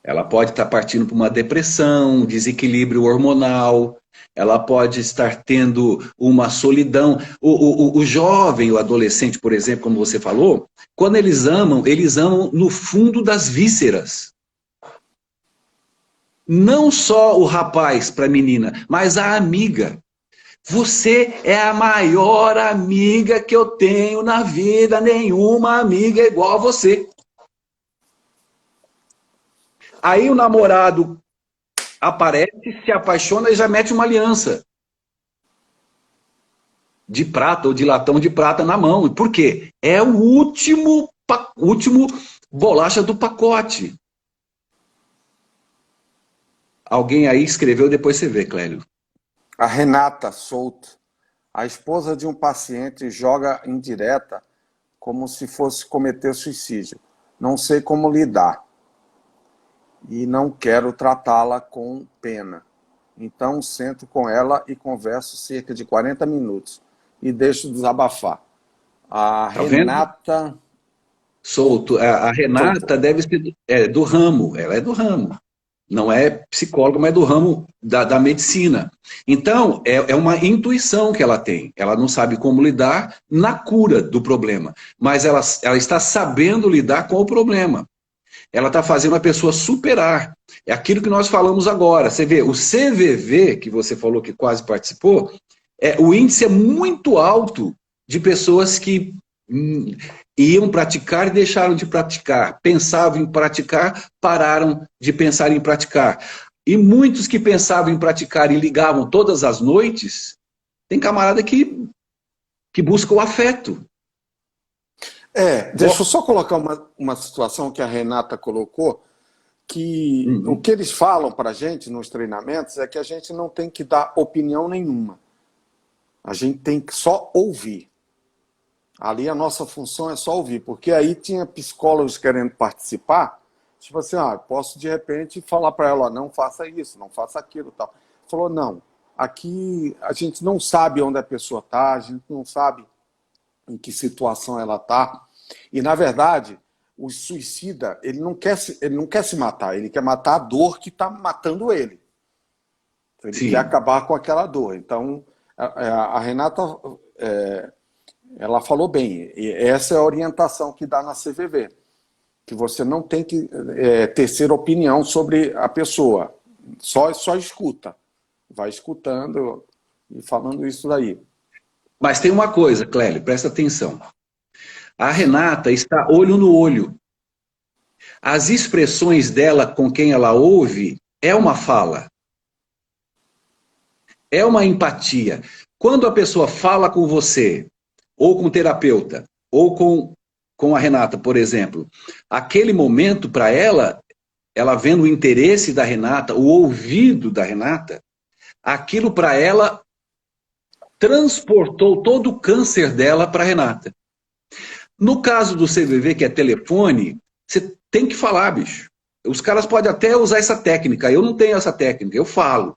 Ela pode estar partindo para uma depressão, desequilíbrio hormonal, ela pode estar tendo uma solidão. O jovem, o adolescente, por exemplo, como você falou, quando eles amam no fundo das vísceras. Não só o rapaz para a menina, mas a amiga. Você é a maior amiga que eu tenho na vida, nenhuma amiga é igual a você. Aí o namorado aparece, se apaixona e já mete uma aliança de prata ou de latão de prata na mão. Por quê? É o último bolacha do pacote. Alguém aí escreveu, depois você vê, Clélio. A Renata Souto, a esposa de um paciente, joga indireta como se fosse cometer suicídio. Não sei como lidar e não quero tratá-la com pena. Então sento com ela e converso cerca de 40 minutos e deixo desabafar. A Renata Souto, a Renata deve ser do ramo, ela é do ramo. Não é psicóloga, mas é do ramo da medicina. Então, é uma intuição que ela tem. Ela não sabe como lidar na cura do problema, mas ela está sabendo lidar com o problema. Ela está fazendo a pessoa superar. É aquilo que nós falamos agora. Você vê, o CVV, que você falou que quase participou, o índice é muito alto de pessoas que iam praticar e deixaram de praticar. Pensavam em praticar, pararam de pensar em praticar. E muitos que pensavam em praticar e ligavam todas as noites, tem camarada que busca o afeto. Deixa eu só colocar uma situação que a Renata colocou, que o que eles falam para a gente nos treinamentos é que a gente não tem que dar opinião nenhuma. A gente tem que só ouvir. Ali a nossa função é só ouvir, porque aí tinha psicólogos querendo participar, tipo assim, posso de repente falar para ela, não faça isso, não faça aquilo, tal. Falou, não, aqui a gente não sabe onde a pessoa está, a gente não sabe em que situação ela está, e na verdade, o suicida, ele não quer se matar, ele quer matar a dor que está matando ele. Ele quer acabar com aquela dor. Então, a Renata... ela falou bem, e essa é a orientação que dá na CVV, que você não tem que tecer opinião sobre a pessoa, só escuta, vai escutando e falando isso daí. Mas tem uma coisa, Clélio, presta atenção. A Renata está olho no olho. As expressões dela com quem ela ouve é uma fala. É uma empatia. Quando a pessoa fala com você, ou com o terapeuta, ou com a Renata, por exemplo, aquele momento para ela, ela vendo o interesse da Renata, o ouvido da Renata, aquilo para ela transportou todo o câncer dela para a Renata. No caso do CVV, que é telefone, você tem que falar, bicho. Os caras podem até usar essa técnica, eu não tenho essa técnica, eu falo.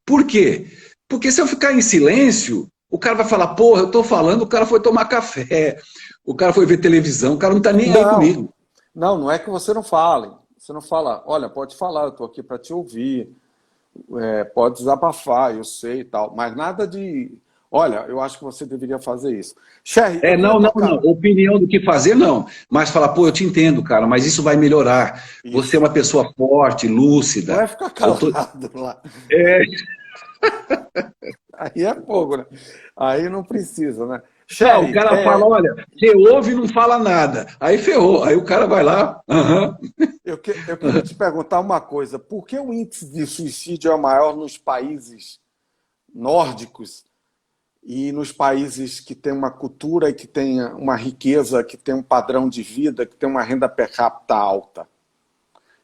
Por quê? Porque se eu ficar em silêncio, o cara vai falar, porra, eu tô falando, o cara foi tomar café, o cara foi ver televisão, o cara não tá nem aí comigo. Não é que você não fale. Você não fala, olha, pode falar, eu tô aqui para te ouvir, pode desabafar, eu sei e tal, mas nada de, olha, eu acho que você deveria fazer isso. Sherry, Não. Opinião do que fazer, não. Mas falar, pô, eu te entendo, cara, mas isso vai melhorar. Isso. Você é uma pessoa forte, lúcida. Não é ficar calado lá. Aí é fogo, né? Aí não precisa, né? Sherry, o cara fala, olha, você ouve e não fala nada. Aí ferrou. Aí o cara vai lá. Eu queria te perguntar uma coisa. Por que o índice de suicídio é maior nos países nórdicos e nos países que têm uma cultura e que têm uma riqueza, que têm um padrão de vida, que têm uma renda per capita alta?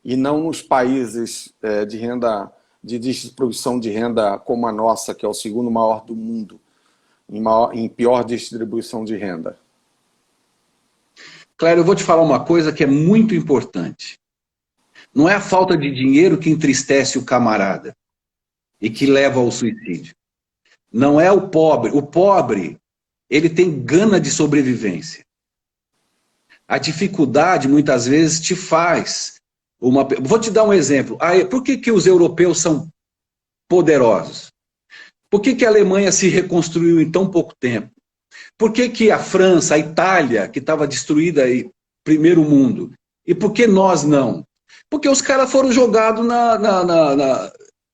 E não nos países de renda, de distribuição de renda como a nossa, que é o segundo maior do mundo, em pior distribuição de renda? Claro, eu vou te falar uma coisa que é muito importante. Não é a falta de dinheiro que entristece o camarada e que leva ao suicídio. Não é o pobre. O pobre, ele tem gana de sobrevivência. A dificuldade, muitas vezes, te faz uma... Vou te dar um exemplo. Por que os europeus são poderosos? Por que a Alemanha se reconstruiu em tão pouco tempo? Por que a França, a Itália, que estava destruída aí, primeiro mundo? E por que nós não? Porque os caras foram jogados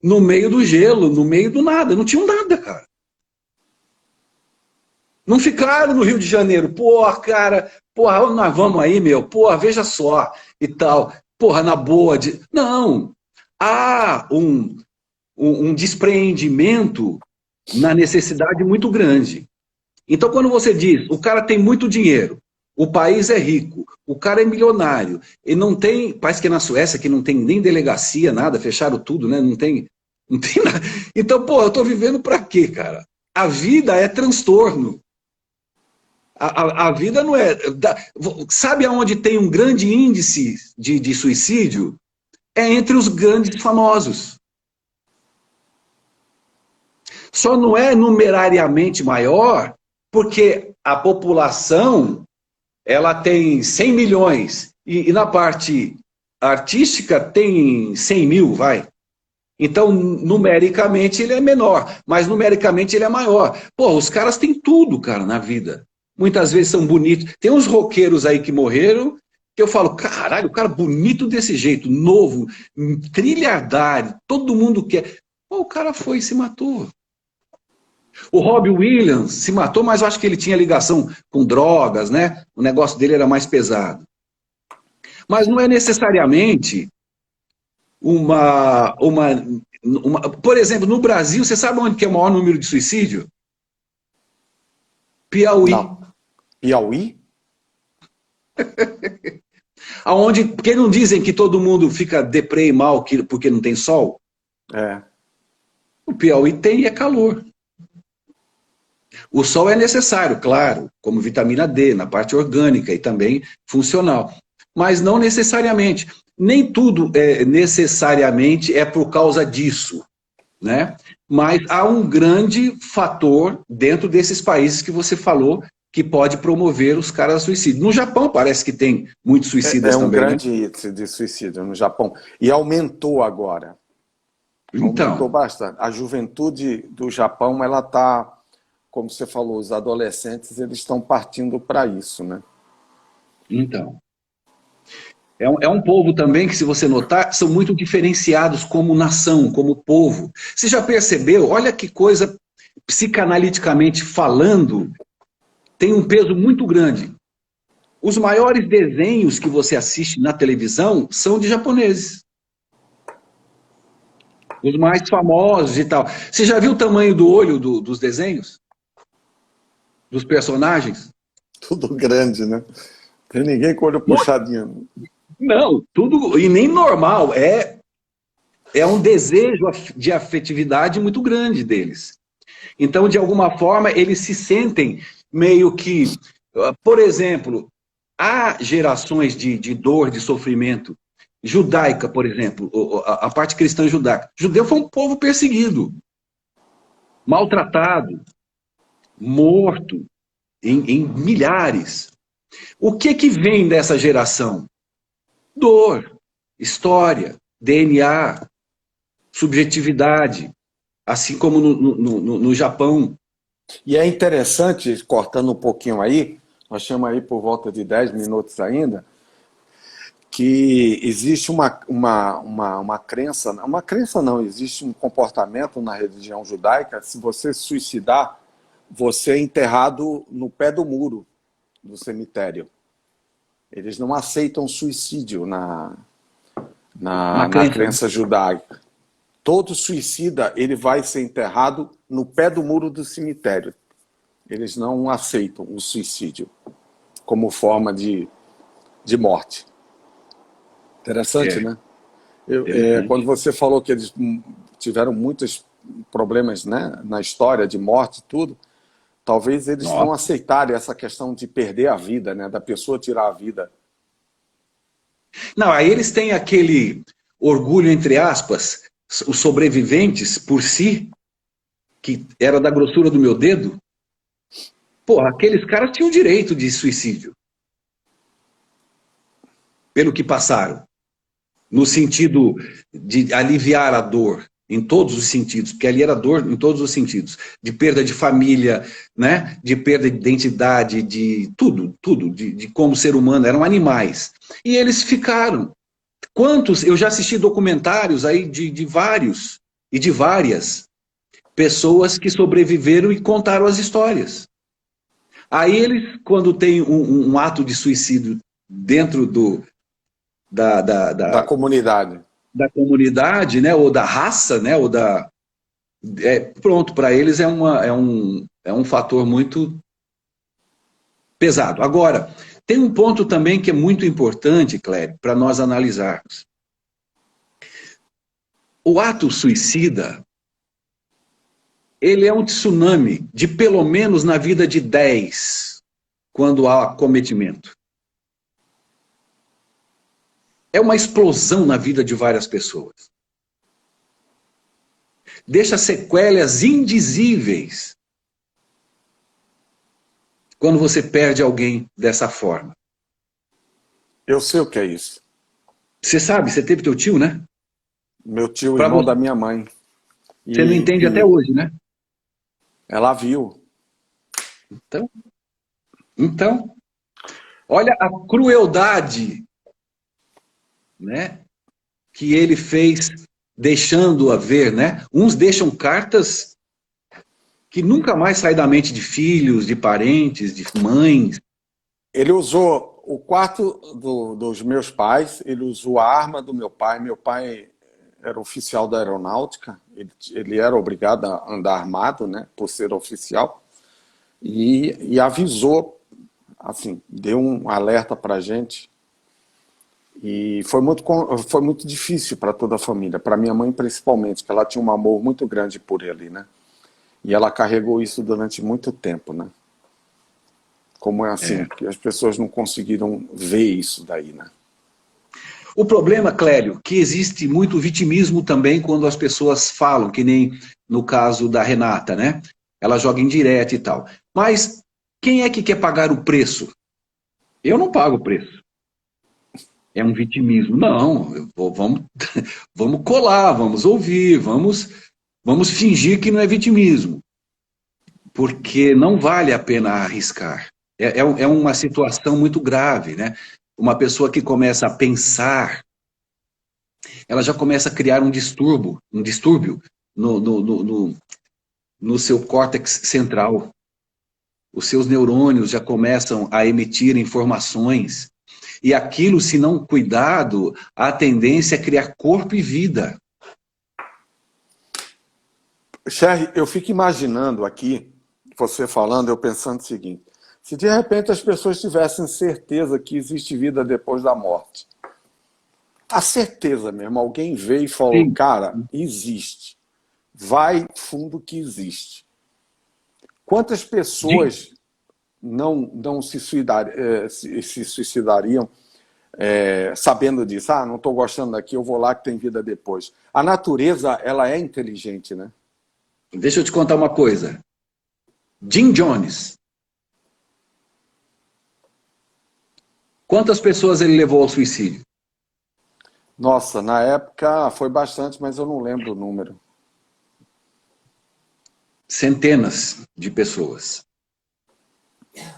no meio do gelo, no meio do nada. Não tinham nada, cara. Não ficaram no Rio de Janeiro. Porra, cara, porra, onde nós vamos aí, meu? Porra, veja só, e tal. Porra, na boa. Não. Há um despreendimento na necessidade muito grande. Então, quando você diz, o cara tem muito dinheiro, o país é rico, o cara é milionário, e não tem, parece que é na Suécia, que não tem nem delegacia, nada, fecharam tudo, né? Não tem nada. Então, pô, eu tô vivendo pra quê, cara? A vida é transtorno. A vida não é... Sabe aonde tem um grande índice de suicídio? É entre os grandes famosos. Só não é numerariamente maior porque a população ela tem 100 milhões e na parte artística tem 100 mil, vai. Então, numericamente ele é menor, mas numericamente ele é maior. Pô, os caras têm tudo, cara, na vida. Muitas vezes são bonitos. Tem uns roqueiros aí que morreram que eu falo, caralho, o cara bonito desse jeito, novo, trilhardário, todo mundo quer. Pô, o cara foi e se matou. O Robbie Williams se matou, mas eu acho que ele tinha ligação com drogas, né? O negócio dele era mais pesado. Mas não é necessariamente Por exemplo, no Brasil, você sabe onde que é o maior número de suicídio? Piauí. Não. Piauí? Porque não dizem que todo mundo fica deprê e mal porque não tem sol? O Piauí tem e é calor. O sol é necessário, claro, como vitamina D, na parte orgânica e também funcional. Mas não necessariamente. Nem tudo necessariamente é por causa disso, né? Mas há um grande fator dentro desses países que você falou que pode promover os caras a suicídio. No Japão parece que tem muitos suicidas também. É um grande índice de suicídio no Japão. E aumentou agora. Então, aumentou bastante. A juventude do Japão, ela está... Como você falou, os adolescentes, eles estão partindo para isso, né? Então. É um povo também que, se você notar, são muito diferenciados como nação, como povo. Você já percebeu? Olha que coisa... psicanaliticamente falando, tem um peso muito grande. Os maiores desenhos que você assiste na televisão são de japoneses. Os mais famosos e tal. Você já viu o tamanho do olho dos desenhos? Dos personagens? Tudo grande, né? Tem ninguém com o olho puxadinho. Não, tudo, e nem normal. É um desejo de afetividade muito grande deles. Então, de alguma forma, eles se sentem meio que... Por exemplo, há gerações de dor, de sofrimento. Judaica, por exemplo, a parte cristã judaica. Judeu foi um povo perseguido, maltratado, morto em milhares. O que vem dessa geração? Dor, história, DNA, subjetividade, assim como no Japão. E é interessante, cortando um pouquinho aí, nós estamos aí por volta de 10 minutos ainda, que existe uma crença não, existe um comportamento na religião judaica, se você se suicidar, você é enterrado no pé do muro do cemitério. Eles não aceitam suicídio na crença judaica. Todo suicida, ele vai ser enterrado no pé do muro do cemitério. Eles não aceitam o suicídio como forma de morte. Interessante, né? Quando você falou que eles tiveram muitos problemas, né, na história de morte e tudo, talvez eles não aceitarem essa questão de perder a vida, né, da pessoa tirar a vida. Não, aí eles têm aquele orgulho, entre aspas, os sobreviventes por si, que era da grossura do meu dedo. Porra, aqueles caras tinham direito de suicídio. Pelo que passaram. No sentido de aliviar a dor, em todos os sentidos, porque ali era dor em todos os sentidos. De perda de família, né? De perda de identidade, de tudo, de como ser humano, eram animais. E eles ficaram. Quantos, eu já assisti documentários aí de vários e de várias pessoas que sobreviveram e contaram as histórias. Aí eles, quando tem um ato de suicídio dentro da comunidade. Da comunidade, né, ou da raça, né, ou da... pronto, para eles é um fator muito pesado. Agora, tem um ponto também que é muito importante, Cléber, para nós analisarmos. O ato suicida, ele é um tsunami de pelo menos na vida de 10, quando há cometimento. É uma explosão na vida de várias pessoas. Deixa sequelas indizíveis quando você perde alguém dessa forma. Eu sei o que é isso. Você sabe, você teve teu tio, né? Meu tio, irmão da minha mãe. Você não entende até hoje, né? Ela viu. Então, olha a crueldade, né, que ele fez, deixando-a ver, né? Uns deixam cartas que nunca mais saem da mente de filhos, de parentes, de mães. Ele usou o quarto dos meus pais, ele usou a arma do meu pai. Meu pai era oficial da aeronáutica, ele era obrigado a andar armado, né, por ser oficial, e avisou, assim, deu um alerta para a gente. E foi muito difícil para toda a família, para minha mãe principalmente, que ela tinha um amor muito grande por ele, né? E ela carregou isso durante muito tempo, né? Como é assim, que as pessoas não conseguiram ver isso daí, né? O problema, Clélio, que existe muito vitimismo também quando as pessoas falam, que nem no caso da Renata, né? Ela joga indireta e tal. Mas quem é que quer pagar o preço? Eu não pago o preço. É um vitimismo. Não, vamos colar, vamos ouvir, vamos fingir que não é vitimismo. Porque não vale a pena arriscar. É uma situação muito grave, né? Uma pessoa que começa a pensar, ela já começa a criar um distúrbio no seu córtex central. Os seus neurônios já começam a emitir informações. E aquilo, se não cuidado, a tendência é criar corpo e vida. Sherry, eu fico imaginando aqui, você falando, eu pensando o seguinte: se de repente as pessoas tivessem certeza que existe vida depois da morte, a certeza mesmo, alguém veio e falou, Sim. cara, existe, vai fundo que existe. Quantas pessoas não se suicidariam sabendo disso? Ah, não estou gostando daqui, eu vou lá que tem vida depois. A natureza, ela é inteligente, né? Deixa eu te contar uma coisa. Jim Jones. Quantas pessoas ele levou ao suicídio? Nossa, na época foi bastante, mas eu não lembro o número. Centenas de pessoas.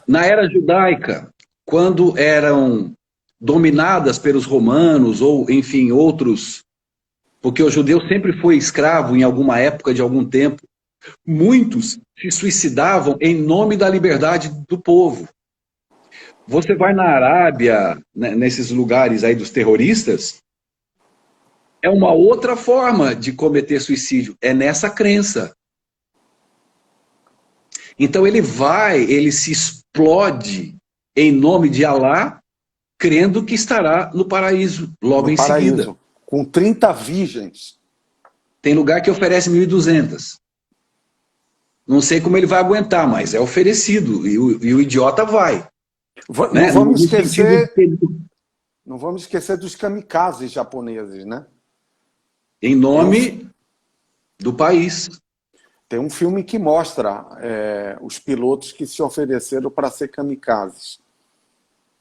Na era judaica, quando eram dominadas pelos romanos ou, enfim, outros, porque o judeu sempre foi escravo em alguma época de algum tempo, muitos se suicidavam em nome da liberdade do povo. Você vai na Arábia, né, nesses lugares aí dos terroristas, é uma outra forma de cometer suicídio, é nessa crença. Então ele se explode em nome de Alá, crendo que estará no paraíso, logo No em paraíso, seguida. com 30 virgens. Tem lugar que oferece 1.200. Não sei como ele vai aguentar, mas é oferecido, e o idiota vai. Não, Né? vamos No sentido esquecer, de... não vamos esquecer dos kamikazes japoneses, né? Em nome do país. Tem um filme que mostra os pilotos que se ofereceram para ser kamikazes.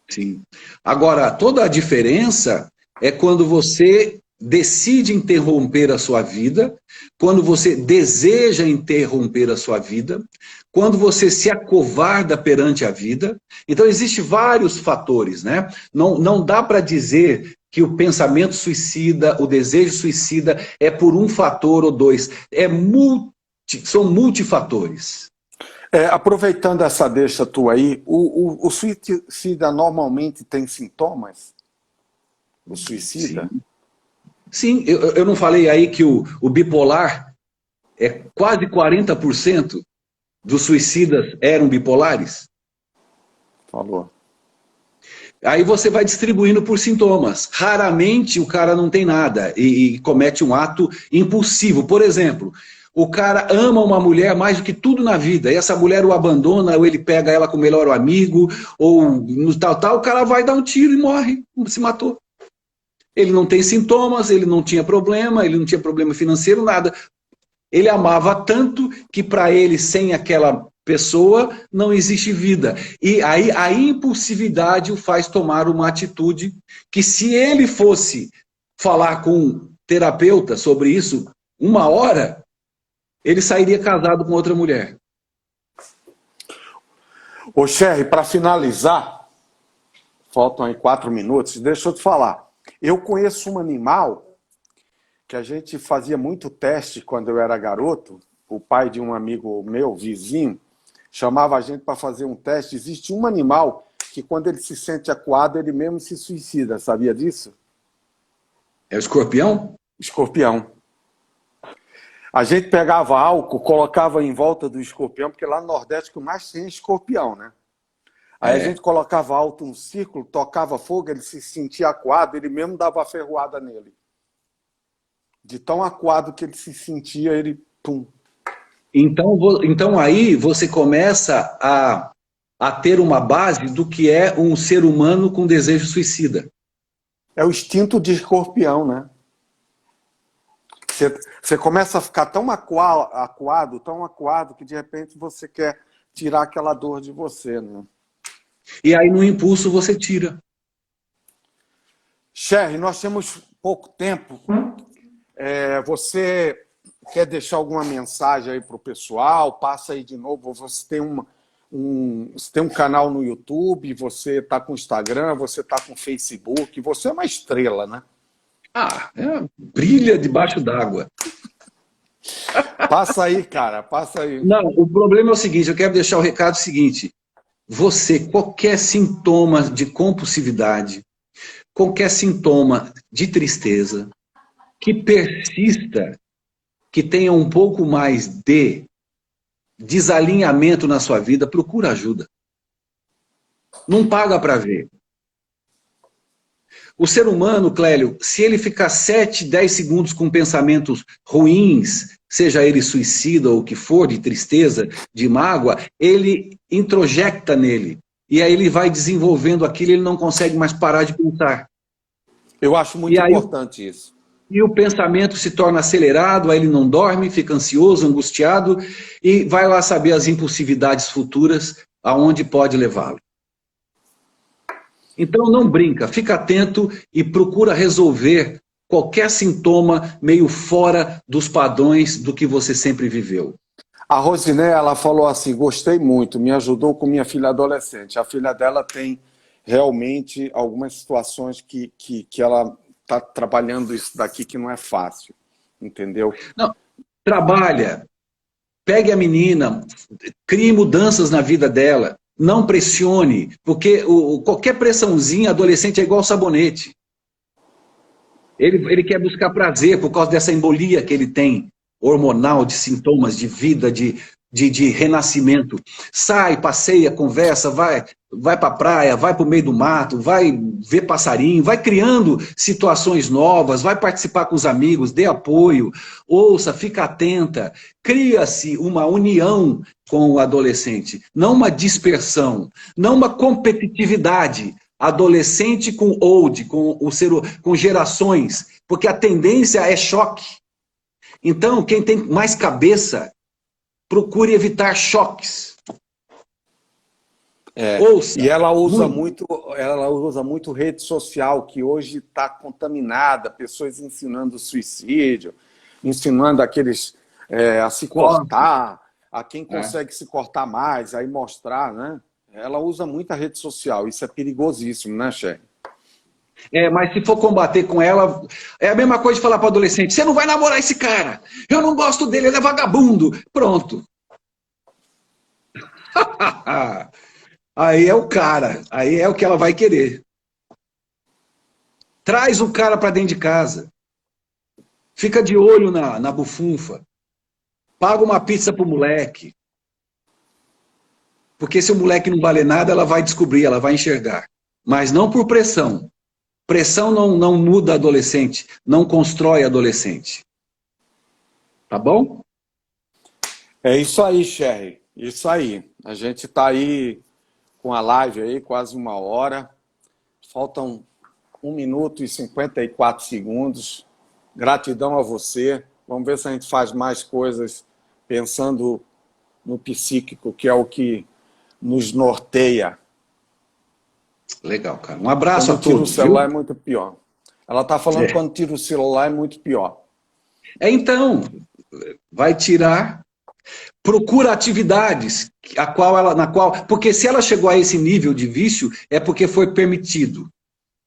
Sim. Agora, toda a diferença é quando você decide interromper a sua vida, quando você deseja interromper a sua vida, quando você se acovarda perante a vida. Então, existem vários fatores, né? Não dá para dizer que o pensamento suicida, o desejo suicida é por um fator ou dois. São multifatores. Aproveitando essa deixa tua aí, o suicida normalmente tem sintomas? O suicida? Sim, eu não falei aí que o bipolar é quase 40% dos suicidas eram bipolares? Falou. Aí você vai distribuindo por sintomas. Raramente o cara não tem nada e comete um ato impulsivo. Por exemplo, o cara ama uma mulher mais do que tudo na vida, e essa mulher o abandona, ou ele pega ela com o melhor amigo, ou no tal, o cara vai dar um tiro e morre, se matou. Ele não tem sintomas, ele não tinha problema financeiro, nada. Ele amava tanto que para ele, sem aquela pessoa, não existe vida. E aí a impulsividade o faz tomar uma atitude que, se ele fosse falar com um terapeuta sobre isso, 1 hora, ele sairia casado com outra mulher. Ô, Sherry, para finalizar, faltam aí 4 minutos, deixa eu te falar. Eu conheço um animal que a gente fazia muito teste quando eu era garoto. O pai de um amigo meu, vizinho, chamava a gente para fazer um teste. Existe um animal que, quando ele se sente acuado, ele mesmo se suicida. Sabia disso? É o escorpião? Escorpião. A gente pegava álcool, colocava em volta do escorpião, porque lá no Nordeste que mais tem é escorpião, né? Aí a gente colocava alto um círculo, tocava fogo, ele se sentia acuado, ele mesmo dava a ferroada nele. De tão acuado que ele se sentia, ele pum. Então aí você começa a ter uma base do que é um ser humano com desejo suicida. É o instinto de escorpião, né? Você começa a ficar tão acuado, que de repente você quer tirar aquela dor de você, né? E aí no impulso você tira. Sherry, nós temos pouco tempo. Você quer deixar alguma mensagem aí para o pessoal? Passa aí de novo. Você tem você tem um canal no YouTube, você está com Instagram, você está com Facebook. Você é uma estrela, né? Brilha debaixo d'água. Passa aí, cara, passa aí. Não, o problema é o seguinte, eu quero deixar o recado seguinte. Você, qualquer sintoma de compulsividade, qualquer sintoma de tristeza, que persista, que tenha um pouco mais de desalinhamento na sua vida, procura ajuda. Não paga para ver. O ser humano, Clélio, se ele ficar 7, 10 segundos com pensamentos ruins, seja ele suicida ou o que for, de tristeza, de mágoa, ele introjecta nele. E aí ele vai desenvolvendo aquilo, ele não consegue mais parar de pensar. Eu acho muito importante isso. E o pensamento se torna acelerado, aí ele não dorme, fica ansioso, angustiado, e vai lá saber as impulsividades futuras, aonde pode levá-lo. Então não brinca, fica atento e procura resolver qualquer sintoma meio fora dos padrões do que você sempre viveu. A Rosiné, ela falou assim, gostei muito, me ajudou com minha filha adolescente. A filha dela tem realmente algumas situações que ela está trabalhando isso daqui que não é fácil, entendeu? Não, trabalha, pegue a menina, crie mudanças na vida dela, não pressione, porque qualquer pressãozinha, adolescente é igual sabonete. Ele quer buscar prazer por causa dessa embolia que ele tem, hormonal, de sintomas, de vida, de renascimento. Sai, passeia, conversa, vai para a praia, vai para o meio do mato, vai ver passarinho, vai criando situações novas, vai participar com os amigos, dê apoio, ouça, fica atenta. Cria-se uma união com o adolescente, não uma dispersão, não uma competitividade. Adolescente com old, com gerações, porque a tendência é choque. Então, quem tem mais cabeça, procure evitar choques. Ouça, e ela usa muito rede social, que hoje está contaminada, pessoas ensinando suicídio, ensinando aqueles a se cortar, a quem consegue se cortar mais, aí mostrar, né? Ela usa muita rede social, isso é perigosíssimo, né, Sherry? Mas se for combater com ela, é a mesma coisa de falar para o adolescente, você não vai namorar esse cara, eu não gosto dele, ele é vagabundo. Pronto. Aí é o cara, aí é o que ela vai querer. Traz o cara para dentro de casa. Fica de olho na bufunfa. Paga uma pizza pro moleque. Porque se o moleque não vale nada, ela vai descobrir, ela vai enxergar. Mas não por pressão. Pressão não muda adolescente, não constrói adolescente. Tá bom? É isso aí, Sherry. Isso aí. A gente está aí com a live aí, quase 1 hora. Faltam 1 minuto e 54 segundos. Gratidão a você. Vamos ver se a gente faz mais coisas pensando no psíquico, que é o que nos norteia. Legal, cara. Um abraço quando a todos. Quando tira o celular é muito pior. Ela está falando quando tira o celular é muito pior. Então, vai tirar, procura atividades porque se ela chegou a esse nível de vício, é porque foi permitido.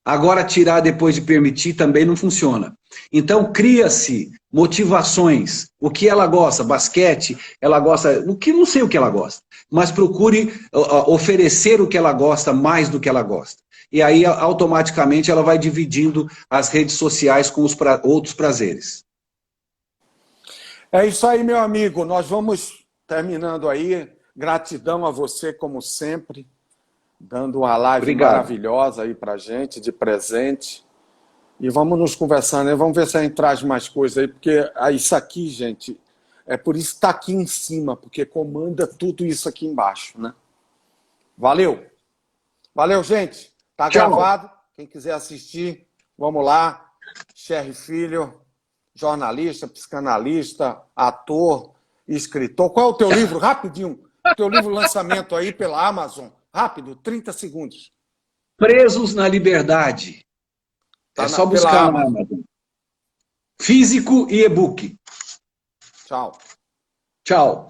Agora, tirar depois de permitir também não funciona. Então, cria-se motivações. O que ela gosta? Basquete, ela gosta... O que não sei o que ela gosta. Mas procure oferecer o que ela gosta mais do que ela gosta. E aí, automaticamente, ela vai dividindo as redes sociais com os outros prazeres. É isso aí, meu amigo. Nós vamos terminando aí. Gratidão a você, como sempre. Dando uma live maravilhosa aí pra gente, de presente. E vamos nos conversando, né? Vamos ver se a gente traz mais coisas aí, porque isso aqui, gente, é por isso que está aqui em cima, porque comanda tudo isso aqui embaixo, né? Valeu! Valeu, gente! Tá gravado. Quem quiser assistir, vamos lá. Sherry Filho, jornalista, psicanalista, ator, escritor. Qual é o teu livro? Rapidinho. O teu livro lançamento aí pela Amazon. Rápido, 30 segundos. Presos na Liberdade. É só buscar na Amazon. Físico e e-book. Tchau. Tchau.